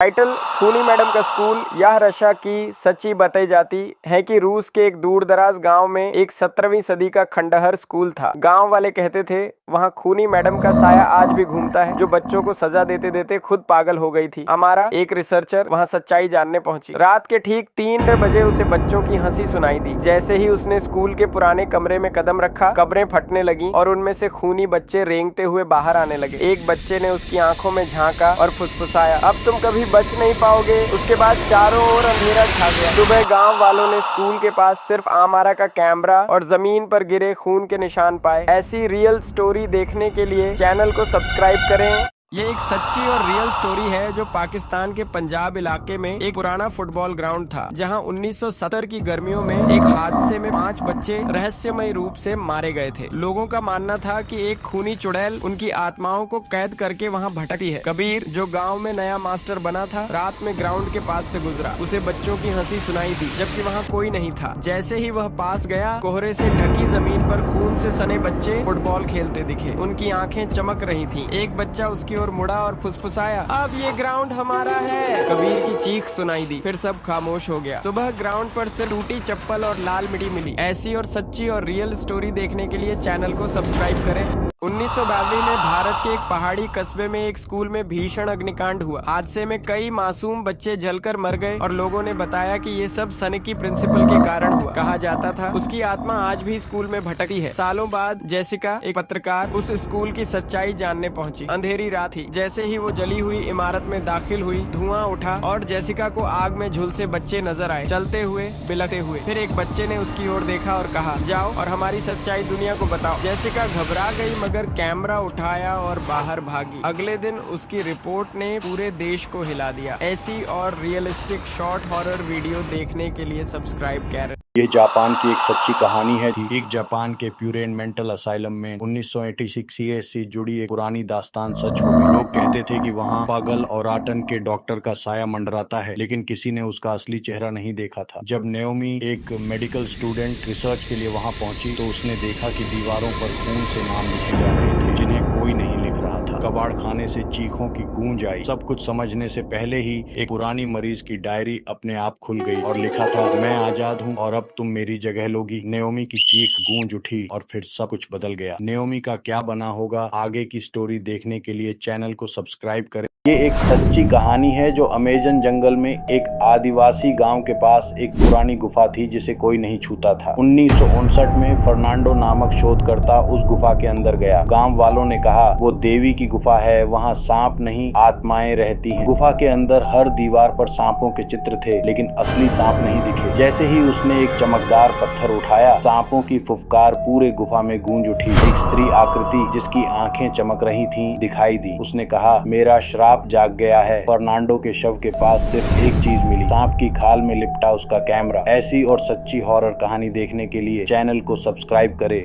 Title खूनी madam का school. यह रशा की सच्ची बताई जाती है कि रूस के एक दूर दराज गांव में एक 17वीं सदी का खंडहर स्कूल था। गांव वाले कहते थे वहां खूनी मैडम का साया आज भी घूमता है, जो बच्चों को सजा देते देते खुद पागल हो गई थी। हमारा एक रिसर्चर वहां सच्चाई जानने पहुंची। रात के ठीक 3 बजे उसे बच्चों की हंसी सुनाई दी। जैसे ही उसने स्कूल के पुराने कमरे में कदम रखा, कब्रें फटने लगी और उनमें से खूनी बच्चे रेंगते हुए बाहर आने लगे। एक बच्चे ने उसकी आंखों में झांका और फुसफुसाया, अब तुम कभी बच नहीं पाओगे। उसके बाद चारों ओर अंधेरा छा गया। सुबह गांव वालों ने स्कूल के पास सिर्फ आमारा का कैमरा और जमीन पर गिरे खून के निशान पाए। ऐसी रियल स्टोरी देखने के लिए चैनल को सब्सक्राइब करें। ये एक सच्ची और रियल स्टोरी है जो पाकिस्तान के पंजाब इलाके में एक पुराना फुटबॉल ग्राउंड था, जहां 1970 की गर्मियों में एक हादसे में 5 बच्चे रहस्यमय रूप से मारे गए थे। लोगों का मानना था कि एक खूनी चुड़ैल उनकी आत्माओं को कैद करके वहां भटकती है। कबीर, जो गांव में नया मास्टर बना था, रात में ग्राउंड के पास से गुजरा। उसे बच्चों की हंसी सुनाई दी, जबकि वहाँ कोई नहीं था। जैसे ही वह पास गया, कोहरे से ढकी जमीन पर खून से सने बच्चे फुटबॉल खेलते दिखे। उनकी आंखें चमक रही थी। एक बच्चा उसकी और मुड़ा और फुसफुसाया, अब ये ग्राउंड हमारा है। कबीर की चीख सुनाई दी, फिर सब खामोश हो गया। सुबह ग्राउंड पर सिर्फ टूटी चप्पल और लाल मिट्टी मिली। ऐसी और सच्ची और रियल स्टोरी देखने के लिए चैनल को सब्सक्राइब करें। 1992 में भारत के एक पहाड़ी कस्बे में एक स्कूल में भीषण अग्निकांड हुआ। हादसे में कई मासूम बच्चे जलकर मर गए और लोगों ने बताया कि ये सब सनकी प्रिंसिपल के कारण हुआ। कहा जाता था उसकी आत्मा आज भी स्कूल में भटकती है। सालों बाद जेसिका, एक पत्रकार, उस स्कूल की सच्चाई जानने पहुंची। अंधेरी रात थी। जैसे ही वो जली हुई इमारत में दाखिल हुई, धुआं उठा और जेसिका को आग में झुलसे बच्चे नजर आए, चलते हुए, बिलखते हुए। फिर एक बच्चे ने उसकी ओर देखा और कहा, जाओ और हमारी सच्चाई दुनिया को बताओ। जेसिका घबरा गई, मगर कैमरा उठाया और बाहर भागी। अगले दिन उसकी रिपोर्ट ने पूरे देश को हिला दिया। ऐसी और रियलिस्टिक शॉर्ट हॉरर वीडियो देखने के लिए सब्सक्राइब करें। ये जापान की एक सच्ची कहानी है। एक जापान के प्यूरेन मेंटल असाइलम में 1986 से जुड़ी एक पुरानी दास्तान सच हो गई। लोग कहते थे कि वहाँ पागल और आटन के डॉक्टर का साया मंडराता है, लेकिन किसी ने उसका असली चेहरा नहीं देखा था। जब नेओमी, एक मेडिकल स्टूडेंट, रिसर्च के लिए वहाँ पहुंची तो उसने देखा कि दीवारों पर खून से नाम लिखे जा रहे थे, जिन्हें कोई नहीं लिख रहा था। कबाड़ खाने से चीखों की गूंज आई। सब कुछ समझने से पहले ही एक पुरानी मरीज की डायरी अपने आप खुल गई और लिखा था, मैं आजाद हूँ और अब तुम मेरी जगह लोगी। नेओमी की चीख गूंज उठी और फिर सब कुछ बदल गया। नेओमी का क्या बना होगा, आगे की स्टोरी देखने के लिए चैनल को सब्सक्राइब करें। ये एक सच्ची कहानी है जो अमेजन जंगल में एक आदिवासी गांव के पास एक पुरानी गुफा थी जिसे कोई नहीं छूता था। 1959 में फर्नांडो नामक शोधकर्ता उस गुफा के अंदर गया। गांव वालों ने कहा वो देवी की गुफा है, वहां सांप नहीं आत्माएं रहती हैं। गुफा के अंदर हर दीवार पर सांपों के चित्र थे, लेकिन असली सांप नहीं दिखे। जैसे ही उसने एक चमकदार पत्थर उठाया, सांपों की फुफकार पूरे गुफा में गूंज उठी। एक स्त्री आकृति जिसकी आंखें चमक रही थीं दिखाई दी। उसने कहा, मेरा श्राप जाग गया है। फर्नांडो के शव के पास सिर्फ एक चीज मिली, सांप की खाल में लिपटा उसका कैमरा। ऐसी और सच्ची हॉरर कहानी देखने के लिए चैनल को सब्सक्राइब करें।